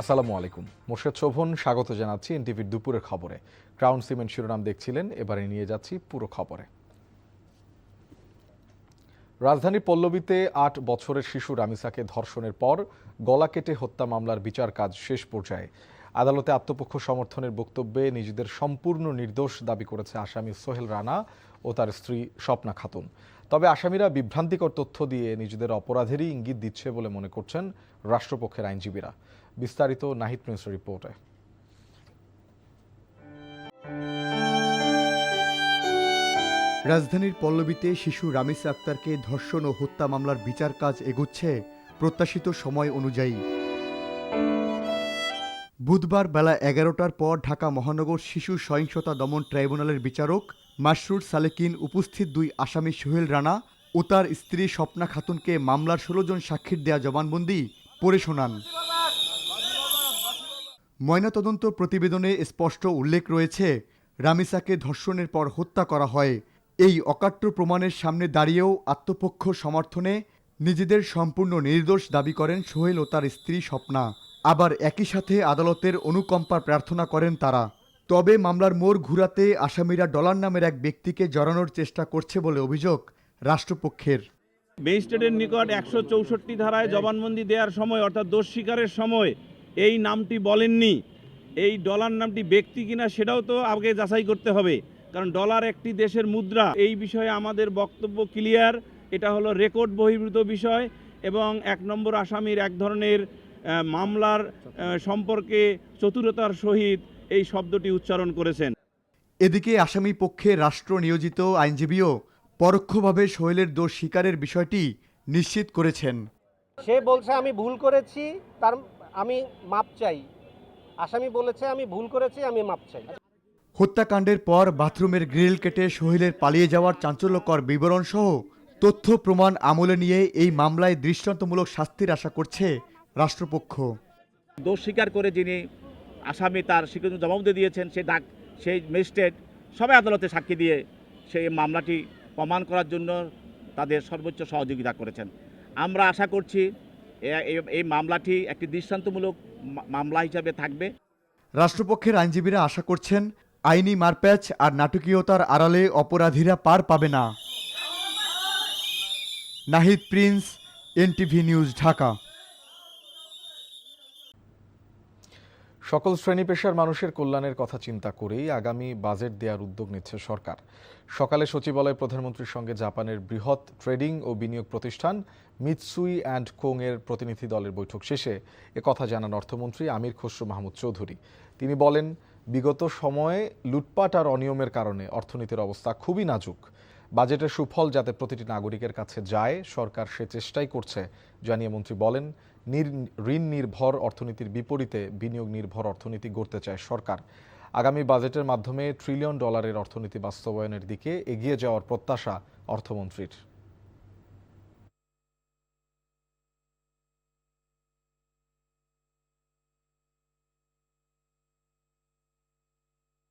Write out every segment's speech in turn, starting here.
আসসালামু আলাইকুম। মোর্শেদ শোভন স্বাগত জানাচ্ছি এনটিভির দুপুরের খবরে। ক্রাউন সিমেন্ট শিরোনাম দেখছিলেন, এবারে নিয়ে যাচ্ছি পুরো খবরে। রাজধানীর পল্লবীতে ৮ বছরের শিশু রামিসাকে ধর্ষণের পর গলা কেটে হত্যা মামলার বিচার কাজ শেষ পর্যায়ে। আদালতে আত্মপক্ষ সমর্থনের বক্তব্যে নিজেদের সম্পূর্ণ নির্দোষ দাবি করেছে আসামি সোহেল রানা ও তার স্ত্রী স্বপ্না খাতুন। তবে আসামিরা বিভ্রান্তিকর তথ্য দিয়ে নিজেদের অপরাধেরই ইঙ্গিত দিচ্ছে বলে মনে করছেন রাষ্ট্রপক্ষের আইনজীবীরা। বিস্তারিত নাহিদ প্রিন্সের রিপোর্টে। রাজধানীর পল্লবীতে শিশু রামিসা আক্তারকে ধর্ষণ ও হত্যা মামলার বিচার কাজ এগুচ্ছে প্রত্যাশিত সময় অনুযায়ী। বুধবার বেলা ১১টার পর ঢাকা মহানগর শিশু সহিংসতা দমন ট্রাইব্যুনালের বিচারক মাসরুর সালেকিন উপস্থিত দুই আসামি সোহেল রানা ও তার স্ত্রী স্বপ্না খাতুনকে মামলার ১৬ জন সাক্ষীর দেয়া জবানবন্দি পড়ে শোনান। ময়নাতদন্ত প্রতিবেদনে স্পষ্ট উল্লেখ রয়েছে, রামিসাকে ধর্ষণের পর হত্যা করা হয়। এই অকাট্য প্রমাণের সামনে দাঁড়িয়েও আত্মপক্ষ সমর্থনে নিজেদের সম্পূর্ণ নির্দোষ দাবি করেন সোহেল ও তার স্ত্রী স্বপ্না। আবার একই সাথে আদালতের অনুকম্পার প্রার্থনা করেন তারা। তবে মামলার মোড় ঘুরাতে আসামিরা ডলার নামের এক ব্যক্তিকে জড়ানোর চেষ্টা করছে বলে অভিযোগ রাষ্ট্রপক্ষের। ম্যাজিস্ট্রেটের নিকট ১৬৪ ধারায় জবানবন্দি দেওয়ার সময় অর্থাৎ দোষ স্বীকারের সময় এই নামটি বলেননি। এই ডলার নামটি ব্যক্তি কিনা সেটাও তো আগে যাচাই করতে হবে, কারণ ডলার একটি দেশের মুদ্রা। এই বিষয়ে আমাদের বক্তব্য ক্লিয়ার, এটা হলো রেকর্ড বহির্ভূত বিষয় এবং ১ নম্বর আসামির এক ধরনের মামলার সম্পর্কে চতুরতার সহিত এই শব্দটি উচ্চারণ করেছেন। এদিকে আসামি পক্ষে রাষ্ট্র নিয়োজিত আইনজীবীও পরোক্ষভাবে সোহেলের দোষ স্বীকারের বিষয়টি নিশ্চিত করেছেন। সে বলছে আমি ভুল করেছি, আমি মাপ চাই। আসামি বলেছে আমি ভুল করেছি, আমি মাপ চাই। হত্যাকাণ্ডের পর বাথরুমের গ্রিল কেটে সোহেলের পালিয়ে যাওয়ার চাঞ্চল্যকর বিবরণ সহ তথ্য প্রমাণ আমলে নিয়ে এই মামলায় দৃষ্টান্তমূলক শাস্তির আশা করছে রাষ্ট্রপক্ষ। দোষ স্বীকার করে যিনি আসামি তার স্বীকৃত জবাবদি দিয়েছেন, সেই ম্যাজিস্ট্রেট সবাই আদালতে সাক্ষী দিয়ে সেই মামলাটি প্রমাণ করার জন্য তাদের সর্বোচ্চ সহযোগিতা করেছেন। আমরা আশা করছি এই মামলাটি একটি দৃষ্টান্তমূলক মামলা হিসাবে থাকবে। রাষ্ট্রপক্ষের আইনজীবীরা আশা করছেন আইনি মারপ্যাচ আর নাটকীয়তার আড়ালে অপরাধীরা পার পাবে না। Nahid Prince, NTV news, Dhaka. সকল শ্রেণী পেশার মানুষের কল্যাণের কথা চিন্তা করেই আগামী বাজেট দেওয়ার উদ্যোগ নিচ্ছে সরকার। সকালে সচিবালয়ে প্রধানমন্ত্রীর সঙ্গে জাপানের বৃহৎ ট্রেডিং ও বিনিয়োগ প্রতিষ্ঠান মিৎসুই অ্যান্ড কোং এর প্রতিনিধি দলের বৈঠক শেষে একথা জানান অর্থমন্ত্রী আমির খসরু মাহমুদ চৌধুরী। তিনি বলেন, বিগত সময়ে লুটপাট আর অনিয়মের কারণে অর্থনীতির অবস্থা খুবই নাজুক। বাজেটের সুফল যাতে প্রতিটি নাগরিকের কাছে যায়, সরকার সে চেষ্টাই করছে জানিয়ে মন্ত্রী বলেন, ঋণ নির্ভর অর্থনীতির বিপরীতে বিনিয়োগ নির্ভর অর্থনীতি গড়তে চায় সরকার। আগামী বাজেটের মাধ্যমে $1 ট্রিলিয়ন অর্থনীতি বাস্তবায়নের দিকে এগিয়ে যাওয়ার প্রত্যাশা অর্থমন্ত্রীর।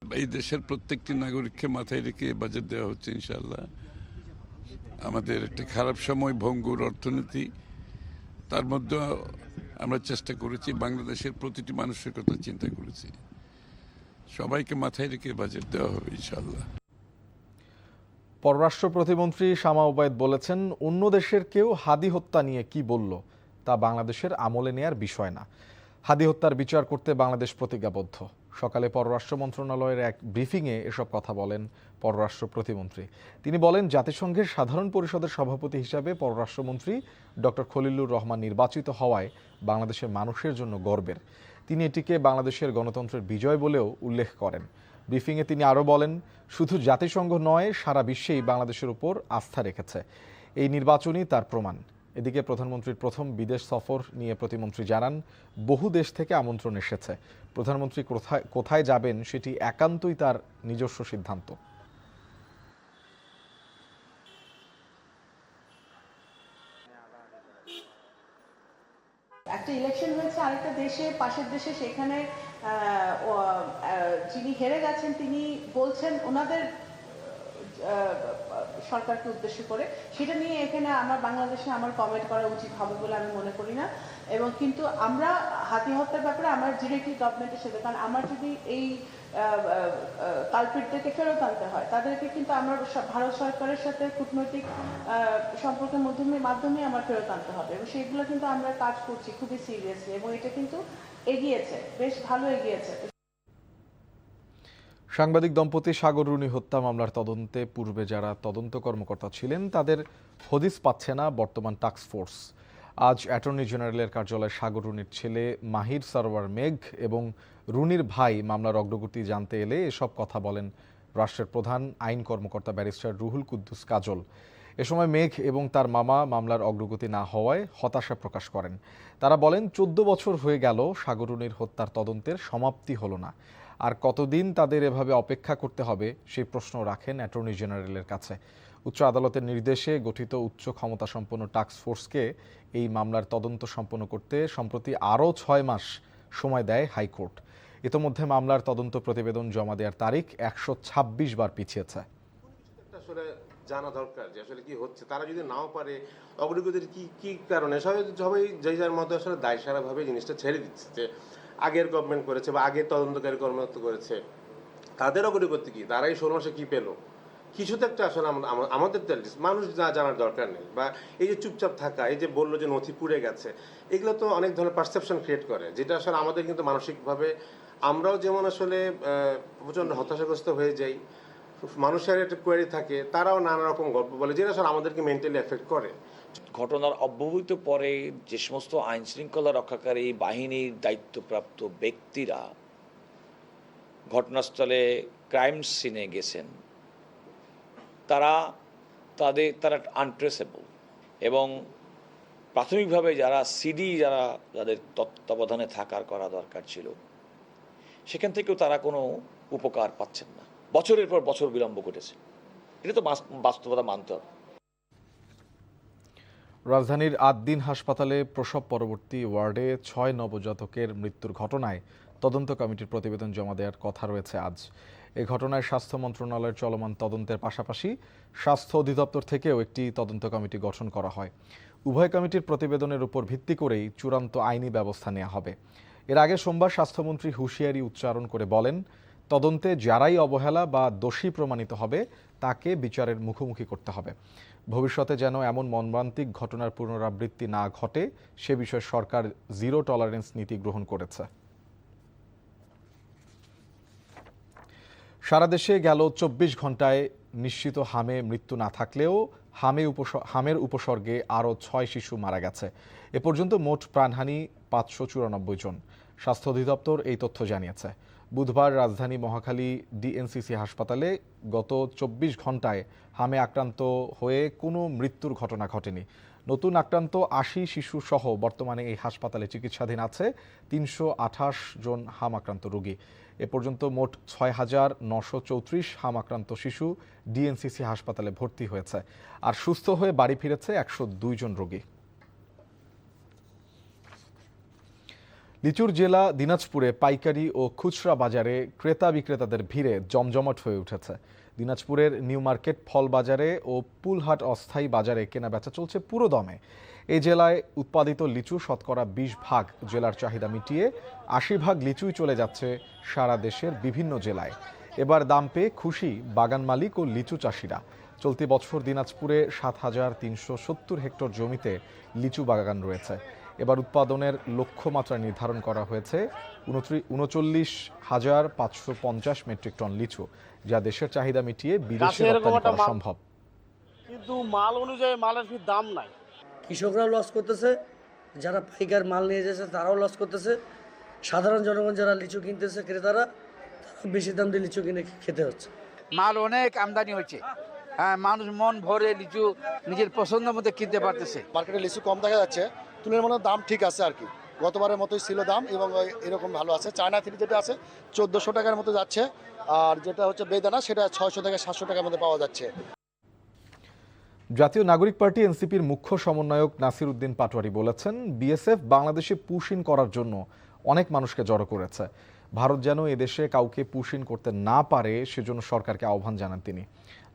এই দেশের প্রত্যেকটি নাগরিককে মাথায় রেখে বাজেট দেওয়া হচ্ছে ইনশাআল্লাহ। আমাদের একটা খারাপ সময়, ভঙ্গুর অর্থনীতি, তার মধ্যে আমরা চেষ্টা করেছি বাংলাদেশের প্রতিটি মানুষের কথা চিন্তা করেছি। সবাইকে মাথায় রেখে বাজেট দেওয়া হবে ইনশাআল্লাহ। পররাষ্ট্র প্রতিমন্ত্রী শামা ওবায়েদ বলেছেন, অন্য দেশের কেউ হাদি হত্যা নিয়ে কি বলল তা বাংলাদেশের আমলে নেয়ার বিষয় না। হাদি হত্যার বিচার করতে বাংলাদেশ প্রতিজ্ঞাবদ্ধ। সকালে পররাষ্ট্র মন্ত্রণালয়ের এক ব্রিফিংয়ে এসব কথা বলেন পররাষ্ট্র প্রতিমন্ত্রী। তিনি বলেন, জাতিসংঘের সাধারণ পরিষদের সভাপতি হিসাবে পররাষ্ট্রমন্ত্রী ডক্টর খলিলুর রহমান নির্বাচিত হওয়ায় বাংলাদেশের মানুষের জন্য গর্বের। তিনি এটিকে বাংলাদেশের গণতন্ত্রের বিজয় বলেও উল্লেখ করেন। ব্রিফিংয়ে তিনি আরও বলেন, শুধু জাতিসংঘ নয়, সারা বিশ্বেই বাংলাদেশের উপর আস্থা রেখেছে। এই নির্বাচনই তার প্রমাণ। এদিকে প্রধানমন্ত্রীর প্রথম বিদেশ সফর নিয়ে প্রতিমন্ত্রী জানান, বহু দেশ থেকে আমন্ত্রণ এসেছে। প্রধানমন্ত্রী কোথায় যাবেন সেটি একান্তই তার নিজস্ব সিদ্ধান্ত। একটা ইলেকশন হয়েছে আরেকটা দেশে, পাশের দেশে, সেখানে যিনি হেরে গেছেন তিনি বলছেন ওনাদের সরকারকে উদ্দেশ্য করে, সেটা নিয়ে এখানে আমার বাংলাদেশে আমার কমেন্ট করা উচিত হবে বলে আমি মনে করি না। এবং কিন্তু আমরা হাতি হত্যার ব্যাপারে আমরা ডিরেক্টলি গভর্নমেন্টের সাথে, কারণ আমার যদি এই কালপিটদেরকে ফেরত আনতে হয় তাদেরকে কিন্তু আমার ভারত সরকারের সাথে কূটনৈতিক সম্পর্কের মাধ্যমে আমার ফেরত আনতে হবে, এবং সেইগুলো কিন্তু আমরা কাজ করছি খুবই সিরিয়াসলি, এবং এটা কিন্তু এগিয়েছে, বেশ ভালো এগিয়েছে। সাংবাদিক দম্পতি সাগর রুনি হত্যা মামলার তদন্তে পূর্বে যারা তদন্ত কর্মকর্তা ছিলেন তাদের হদিস পাচ্ছে না বর্তমান টাস্ক ফোর্স। আজ অ্যাটর্নি জেনারেলের কার্যালয়ে সাগর রুনির ছেলে মাহির সারওয়ার মেঘ এবং রুনির ভাই মামলার অগ্রগতি জানতে এলে এসব কথা বলেন রাষ্ট্রের প্রধান আইন কর্মকর্তা ব্যারিস্টার রুহুল কুদ্দুস কাজল। এ সময় মেঘ এবং তার মামা মামলার অগ্রগতি না হওয়ায় হতাশা প্রকাশ করেন। তারা বলেন 14 বছর হয়ে গেল সাগর রুনির হত্যার তদন্তের সমাপ্তি হলো না, আর কতদিন তাদের এভাবে অপেক্ষা করতে হবে সেই প্রশ্ন রাখেন অ্যাটর্নি জেনারেলের কাছে। উচ্চ আদালতের নির্দেশে গঠিত উচ্চ ক্ষমতাসম্পন্ন টাস্ক ফোর্সকে এই মামলার তদন্ত সম্পন্ন করতে সম্প্রতি আরও 6 মাস সময় দেয় হাইকোর্ট। ইতোমধ্যে মামলার তদন্ত প্রতিবেদন জমা দেওয়ার তারিখ 126 বার পিছিয়েছে। আসলে জানা দরকার যে আসলে কি হচ্ছে, তারা যদি নাও পারে অগ্রগতির কি কারণে সবাই যে যার মতো আসলে দায়সারাভাবে জিনিসটা ছেড়ে দিচ্ছে যে আগের গভর্নমেন্ট করেছে বা আগের তদন্তকারী কর্মকর্তা করেছে, তাদের অগ্রগতি কি, তারা এই 16 মাসে কি পেলো, কিছু তো একটা আসলে আমাদের মানুষ জানার দরকার নেই। বা এই যে চুপচাপ থাকা, এই যে বললো যে নথি পুড়ে গেছে, এগুলো তো অনেক ধরনের পারসেপশন ক্রিয়েট করে, যেটা আসলে আমাদের কিন্তু মানসিকভাবে আমরাও যেমন আসলে প্রচণ্ড হতাশাগ্রস্ত হয়ে যাই, মানুষের একটা কোয়ারি থাকে, তারাও নানা রকম গল্প বলে যেটা আসলে আমাদেরকে মেন্টালি এফেক্ট করে। ঘটনার অব্যবহিত পরে যে সমস্ত আইন শৃঙ্খলা রক্ষাকারী বাহিনীর দায়িত্বপ্রাপ্ত ব্যক্তিরা ঘটনাস্থলে ক্রাইম সিনে গেছেন, তারা আনট্রেসেবল, এবং প্রাথমিকভাবে যাদের তত্ত্বাবধানে থাকার করা দরকার ছিল, সেখান থেকেও তারা কোনো উপকার পাচ্ছেন না। বছরের পর বছর বিলম্ব ঘটেছে, এটা তো বাস্তবতা মানতে হবে। রাজধানীর আদ্দিন হাসপাতালে প্রসব পরবর্তী ওয়ার্ডে 6 নবজাতকের মৃত্যুর ঘটনায় তদন্ত কমিটির প্রতিবেদন জমা দেওয়ার কথা রয়েছে আজ। এই ঘটনায় স্বাস্থ্য মন্ত্রণালয়ের চলমান তদন্তের পাশাপাশি স্বাস্থ্য অধিদপ্তর থেকেও একটি তদন্ত কমিটি গঠন করা হয়। উভয় কমিটির প্রতিবেদনের উপর ভিত্তি করেই চূড়ান্ত আইনি ব্যবস্থা নেওয়া হবে। এর আগে সোমবার স্বাস্থ্যমন্ত্রী হুঁশিয়ারি উচ্চারণ করে বলেন, তদন্তে যারাই অবহেলা বা দোষী প্রমাণিত হবে তাকে বিচারের মুখোমুখি করতে হবে। ভবিষ্যতে যেন এমন মর্মান্তিক ঘটনার পুনরাবৃত্তি না ঘটে সে বিষয়ে সরকার জিরো টলারেন্স নীতি গ্রহণ করেছে। সারা দেশে গেল 24 ঘন্টায় নিশ্চিত হামে মৃত্যু না থাকলেও হামের উপসর্গে আরও 6 শিশু মারা গেছে। এ পর্যন্ত মোট প্রাণহানি 594 জন। স্বাস্থ্য অধিদপ্তর এই তথ্য জানিয়েছে। বুধবার রাজধানী মহাখালী ডিএনসিসি হাসপাতালে গত 24 ঘন্টায় হামে আক্রান্ত হয়ে কোনো মৃত্যুর ঘটনা ঘটেনি। নতুন আক্রান্ত 80 শিশু সহ বর্তমানে এই হাসপাতালে চিকিৎসাধীন আছে 328 জন হাম আক্রান্ত রোগী। এ পর্যন্ত মোট 6,934 হাম আক্রান্ত শিশু ডিএনসিসি হাসপাতালে ভর্তি হয়েছে, আর সুস্থ হয়ে বাড়ি ফিরেছে 102 জন রোগী। লিচুর জেলা দিনাজপুরে পাইকারি ও খুচরা বাজারে ক্রেতা বিক্রেতাদের ভিড়ে জমজমাট হয়ে উঠেছে। দিনাজপুরের নিউ মার্কেট ফল বাজারে ও পুলহাট অস্থায়ী বাজারে কেনাবেচা চলছে পুরো দমে। এই জেলায় উৎপাদিত লিচু শতকরা 20 ভাগ জেলার চাহিদা মিটিয়ে 80 ভাগ লিচুই চলে যাচ্ছে সারা দেশের বিভিন্ন জেলায়। এবার দাম পেয়ে খুশি বাগান মালিক ও লিচু চাষিরা। চলতি বছর দিনাজপুরে 7,370 হেক্টর জমিতে লিচু বাগান রয়েছে। এবার উৎপাদনের লক্ষ্যমাত্রা নির্ধারণ করা হয়েছে 39,550 মেট্রিক টন লিচু, যা দেশের চাহিদা মিটিয়ে বিদেশে রপ্তানি করা সম্ভব। কিন্তু মাল অনুযায়ী মালের কি দাম নাই, কৃষকরাও লস করতেছে, যারা পাইকার মাল নিয়ে যাচ্ছে তারাও লস করতেছে, সাধারণ জনগণ যারা লিচু কিনতেছে ক্রেতারা, তারা বেশি দাম দিয়ে লিচু কিনে খেতে হচ্ছে। মাল অনেক আমদানি হয়েছে, হ্যাঁ, মানুষ মন ভরে লিচু নিজের পছন্দ মতো কিনতে পারতেছে। মার্কেটে লিচু কম দেখা যাচ্ছে, তুলনামূলক দাম ঠিক আছে আর কি, গতবারের মতোই ছিল দাম এবং এরকম ভালো আছে। চায়না থ্রি যেটা আছে 1400 টাকার মতো যাচ্ছে, আর যেটা হচ্ছে বেদানা সেটা 600 থেকে 700 টাকার মধ্যে পাওয়া যাচ্ছে। জাতীয় নাগরিক পার্টি এনসিপির মুখ্য সমন্বয়ক নাসির উদ্দিন পাটোয়ারি বলেছেন, বিএসএফ বাংলাদেশে পুশ ইন করার জন্য অনেক মানুষকে জড়ো করেছে। ভারত যেন এদেশে কাউকে পুশ ইন করতে না পারে সেজন্য সরকারকে আহ্বান জানান তিনি।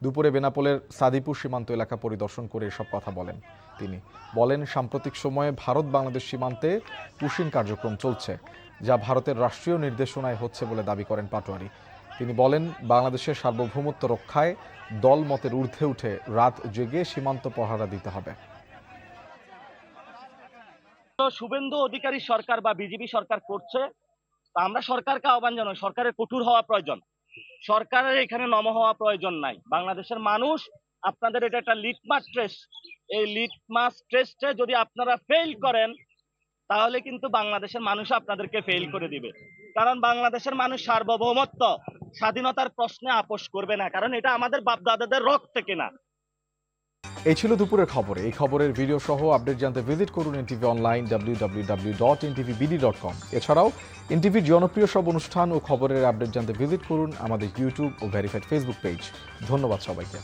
দুপুরে বেনাপোলের সাদিপুর সীমান্ত এলাকা পরিদর্শন করে এসব কথা বলেন তিনি। বলেন, সাম্প্রতিক সময়ে ভারত বাংলাদেশ সীমান্তে পুশিং কার্যক্রম চলছে, যা ভারতের রাষ্ট্রীয় নির্দেশনায় হচ্ছে বলে দাবি করেন পাটোয়ারি। তিনি বলেন, বাংলাদেশের সার্বভৌমত্ব রক্ষায় দল মতের ঊর্ধ্বে উঠে রাত জেগে সীমান্ত পহরা দিতে হবে। শুভেন্দু অধিকারী সরকার বা বিজেপি সরকার করছে, তা আমরা সরকারকে আহ্বান জানাই, সরকারের কঠোর হওয়া প্রয়োজন, সরকারের এখানে নম হওয়া প্রয়োজন নাই। বাংলাদেশের মানুষ আপনাদের এটা একটা লিটমাস টেস্ট, এই লিটমাস টেস্টে যদি আপনারা ফেল করেন তাহলে কিন্তু বাংলাদেশের মানুষ আপনাদেরকে ফেল করে দিবে। কারণ বাংলাদেশের মানুষ সার্বভৌমত্ব স্বাধীনতার প্রশ্নে আপোষ করবে না, কারণ এটা আমাদের বাপদাদাদের রক্ত থেকে না। এই ছিল দুপুরের খবরে। এই খবরের ভিডিও সহ আপডেট জানতে ভিজিট করুন এনটিভি অনলাইন www.ntvbd.com। এছাড়াও এনটিভির জনপ্রিয় সব অনুষ্ঠান ও খবরের আপডেট জানতে ভিজিট করুন আমাদের ইউটিউব ও ভেরিফাইড ফেসবুক পেজ। ধন্যবাদ সবাইকে।